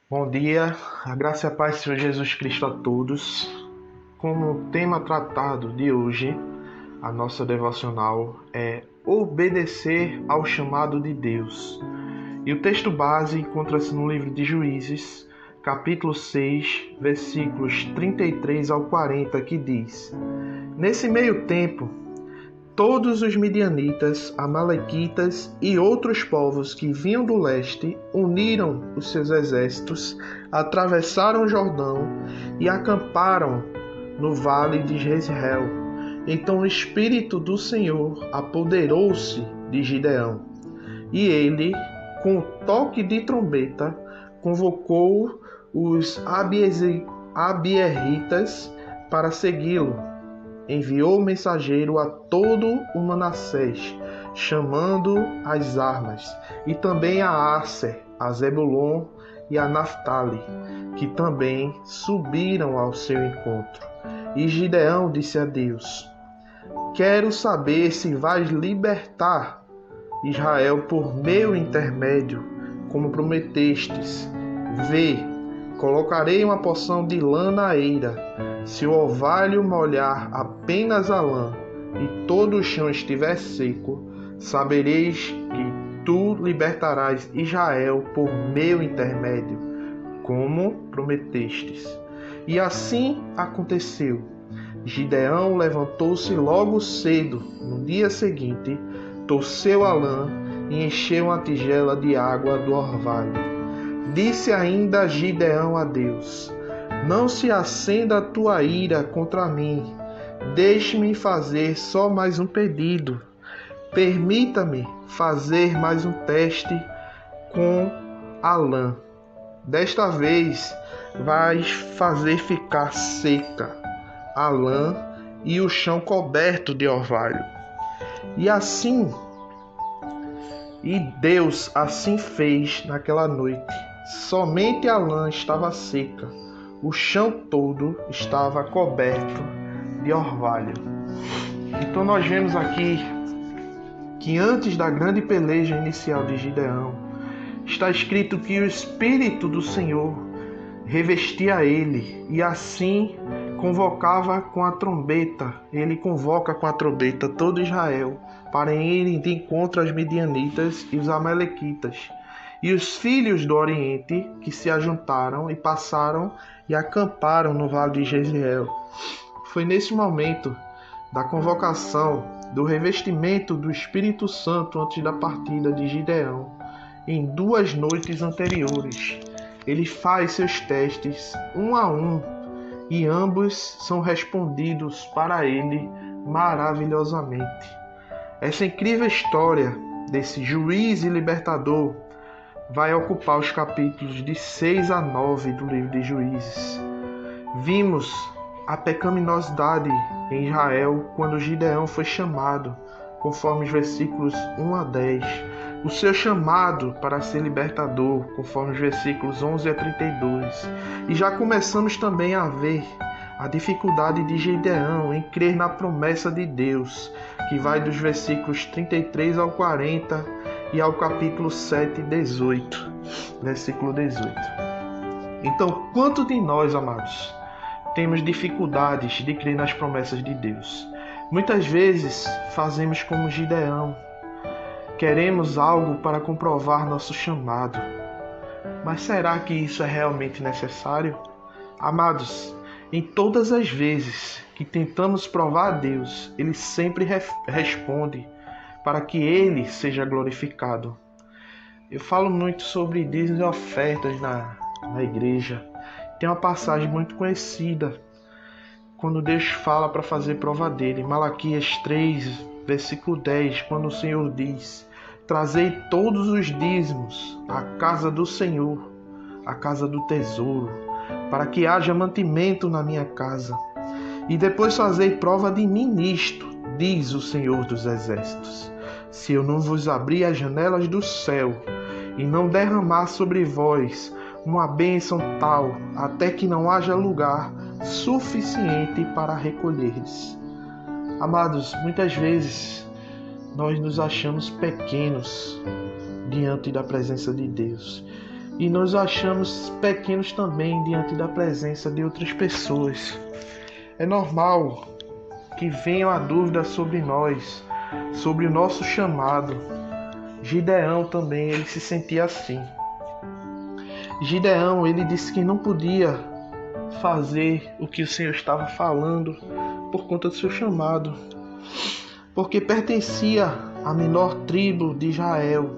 Bom dia, a graça e a paz do Senhor Jesus Cristo a todos. Como tema tratado de hoje, a nossa devocional é obedecer ao chamado de Deus. E o texto base encontra-se no livro de Juízes, capítulo 6, versículos 33 ao 40, que diz: Nesse meio tempo, todos os midianitas, amalequitas e outros povos que vinham do leste uniram os seus exércitos, atravessaram o Jordão e acamparam no vale de Jezreel. Então o Espírito do Senhor apoderou-se de Gideão, e ele, com o toque de trombeta, convocou os abiezritas para segui-lo. Enviou mensageiro a todo o Manassés, chamando as armas, e também a Asser, a Zebulon e a Naftali, que também subiram ao seu encontro. E Gideão disse a Deus: Quero saber se vais libertar Israel por meu intermédio, como prometestes. Vê, colocarei uma porção de lã na eira. Se o orvalho molhar apenas a lã e todo o chão estiver seco, sabereis que tu libertarás Israel por meu intermédio, como prometestes. E assim aconteceu. Gideão levantou-se logo cedo, no dia seguinte, torceu a lã e encheu uma tigela de água do orvalho. Disse ainda Gideão a Deus: Não se acenda a tua ira contra mim. Deixe-me fazer só mais um pedido. Permita-me fazer mais um teste com a lã. Desta vez vais fazer ficar seca a lã e o chão coberto de orvalho. E Deus assim fez naquela noite. Somente a lã estava seca, o chão todo estava coberto de orvalho. Então nós vemos aqui que antes da grande peleja inicial de Gideão, está escrito que o Espírito do Senhor revestia ele e assim convocava com a trombeta. Ele convoca com a trombeta todo Israel para irem de encontro aos midianitas e os amalequitas. E os filhos do Oriente que se ajuntaram e passaram e acamparam no vale de Jezreel. Foi nesse momento da convocação, do revestimento do Espírito Santo antes da partida de Gideão, em 2 noites anteriores. Ele faz seus testes um a um e ambos são respondidos para ele maravilhosamente. Essa incrível história desse juiz e libertador vai ocupar os capítulos de 6 a 9 do livro de Juízes. Vimos a pecaminosidade em Israel quando Gideão foi chamado, conforme os versículos 1 a 10. O seu chamado para ser libertador, conforme os versículos 11 a 32. E já começamos também a ver a dificuldade de Gideão em crer na promessa de Deus, que vai dos versículos 33 ao 40 e ao capítulo 7, 18, versículo 18. Então, quanto de nós, amados, temos dificuldades de crer nas promessas de Deus? Muitas vezes fazemos como Gideão. Queremos algo para comprovar nosso chamado. Mas será que isso é realmente necessário? Amados, em todas as vezes que tentamos provar a Deus, Ele sempre responde para que Ele seja glorificado. Eu falo muito sobre dízimos e ofertas na igreja. Tem uma passagem muito conhecida, quando Deus fala para fazer prova dele. Malaquias 3, versículo 10, quando o Senhor diz: Trazei todos os dízimos à casa do Senhor, à casa do tesouro, para que haja mantimento na minha casa. E depois fazei prova de mim nisto, diz o Senhor dos Exércitos: se eu não vos abrir as janelas do céu e não derramar sobre vós uma bênção tal, até que não haja lugar suficiente para recolheres. Amados, muitas vezes nós nos achamos pequenos diante da presença de Deus. e nos achamos pequenos também diante da presença de outras pessoas. É normal que venham a dúvida sobre nós, sobre o nosso chamado. Gideão também, ele se sentia assim. Gideão, ele disse que não podia fazer o que o Senhor estava falando por conta do seu chamado, porque pertencia à menor tribo de Israel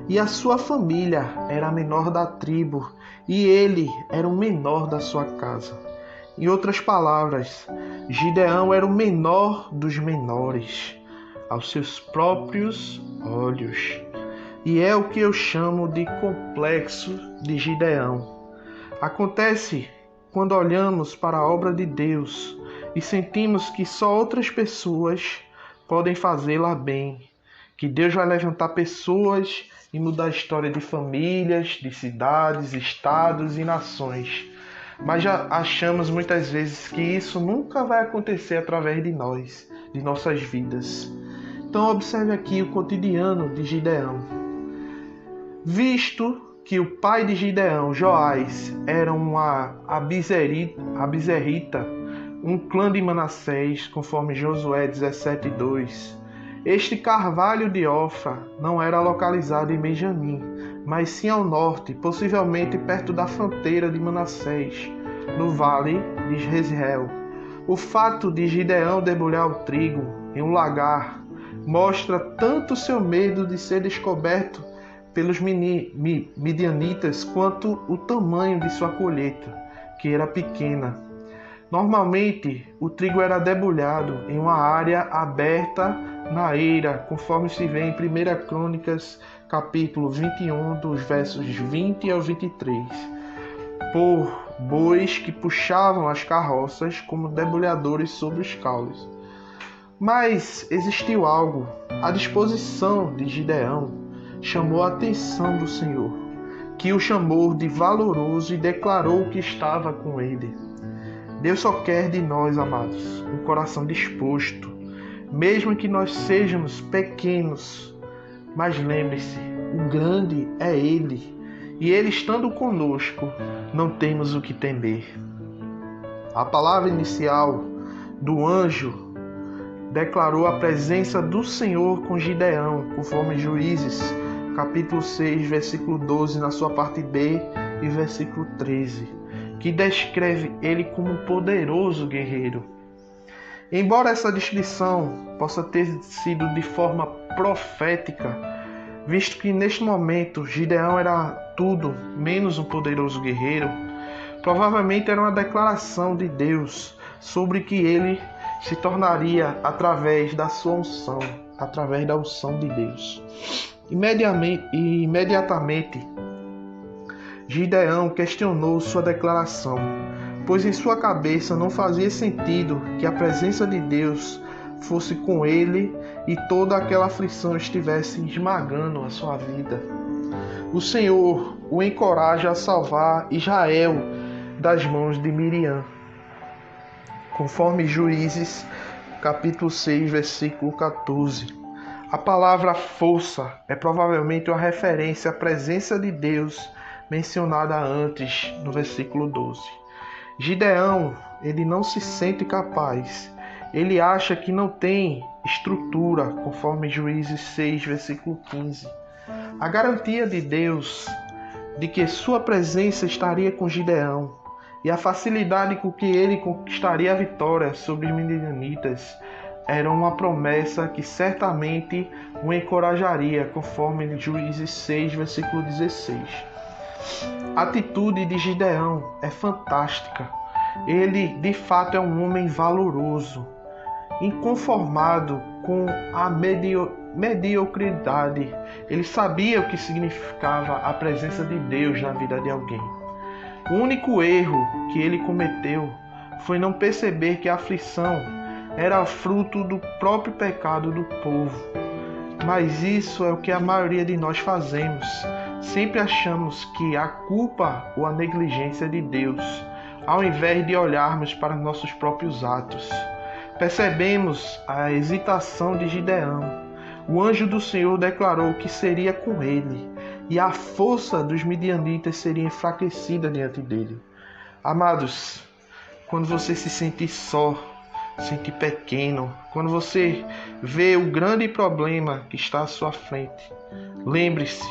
e a sua família era a menor da tribo e ele era o menor da sua casa. Em outras palavras, Gideão era o menor dos menores aos seus próprios olhos. E é o que eu chamo de complexo de Gideão. Acontece quando olhamos para a obra de Deus e sentimos que só outras pessoas podem fazê-la bem, que Deus vai levantar pessoas e mudar a história de famílias, de cidades, estados e nações. Mas já achamos muitas vezes que isso nunca vai acontecer através de nós, de nossas vidas. Então observe aqui o cotidiano de Gideão. Visto que o pai de Gideão, Joás, era uma abizerita, um clã de Manassés, conforme Josué 17:2. Este carvalho de Ofra não era localizado em Benjamim, mas sim ao norte, possivelmente perto da fronteira de Manassés, no vale de Jezreel. O fato de Gideão debulhar o trigo em um lagar mostra tanto seu medo de ser descoberto pelos midianitas quanto o tamanho de sua colheita, que era pequena. Normalmente, o trigo era debulhado em uma área aberta na eira, conforme se vê em 1 Crônicas, capítulo 21, dos versos 20 ao 23, por bois que puxavam as carroças como debulhadores sobre os caules. Mas existiu algo à disposição de Gideão chamou a atenção do Senhor, que o chamou de valoroso e declarou que estava com ele. Deus só quer de nós, amados, um coração disposto, mesmo que nós sejamos pequenos. Mas lembre-se, o grande é Ele, e Ele estando conosco, não temos o que temer. A palavra inicial do anjo declarou a presença do Senhor com Gideão, conforme Juízes, capítulo 6, versículo 12, na sua parte B, e versículo 13, que descreve ele como um poderoso guerreiro. Embora essa descrição possa ter sido de forma profética, visto que neste momento Gideão era tudo menos um poderoso guerreiro, provavelmente era uma declaração de Deus sobre que ele se tornaria através da sua unção, através da unção de Deus. Imediatamente, Gideão questionou sua declaração, pois em sua cabeça não fazia sentido que a presença de Deus fosse com ele e toda aquela aflição estivesse esmagando a sua vida. O Senhor o encoraja a salvar Israel das mãos de Miriam, conforme Juízes, capítulo 6, versículo 14. A palavra força é provavelmente uma referência à presença de Deus mencionada antes, no versículo 12. Gideão, ele não se sente capaz. Ele acha que não tem estrutura, conforme Juízes 6, versículo 15. A garantia de Deus de que sua presença estaria com Gideão e a facilidade com que ele conquistaria a vitória sobre os midianitas era uma promessa que certamente o encorajaria, conforme Juízes 6, versículo 16. A atitude de Gideão é fantástica. Ele, de fato, é um homem valoroso, inconformado com a mediocridade. Ele sabia o que significava a presença de Deus na vida de alguém. O único erro que ele cometeu foi não perceber que a aflição era fruto do próprio pecado do povo. Mas isso é o que a maioria de nós fazemos. Sempre achamos que a culpa ou a negligência é de Deus, ao invés de olharmos para nossos próprios atos. Percebemos a hesitação de Gideão. O anjo do Senhor declarou que seria com ele, e a força dos midianitas seria enfraquecida diante dele. Amados, quando você se sentir só, sentir pequeno, quando você vê o grande problema que está à sua frente, lembre-se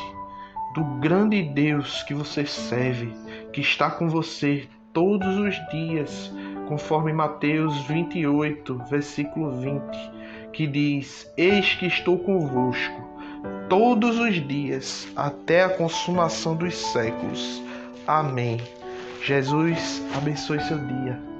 do grande Deus que você serve, que está com você todos os dias, conforme Mateus 28, versículo 20, que diz: Eis que estou convosco todos os dias, até a consumação dos séculos. Amém. Jesus abençoe seu dia.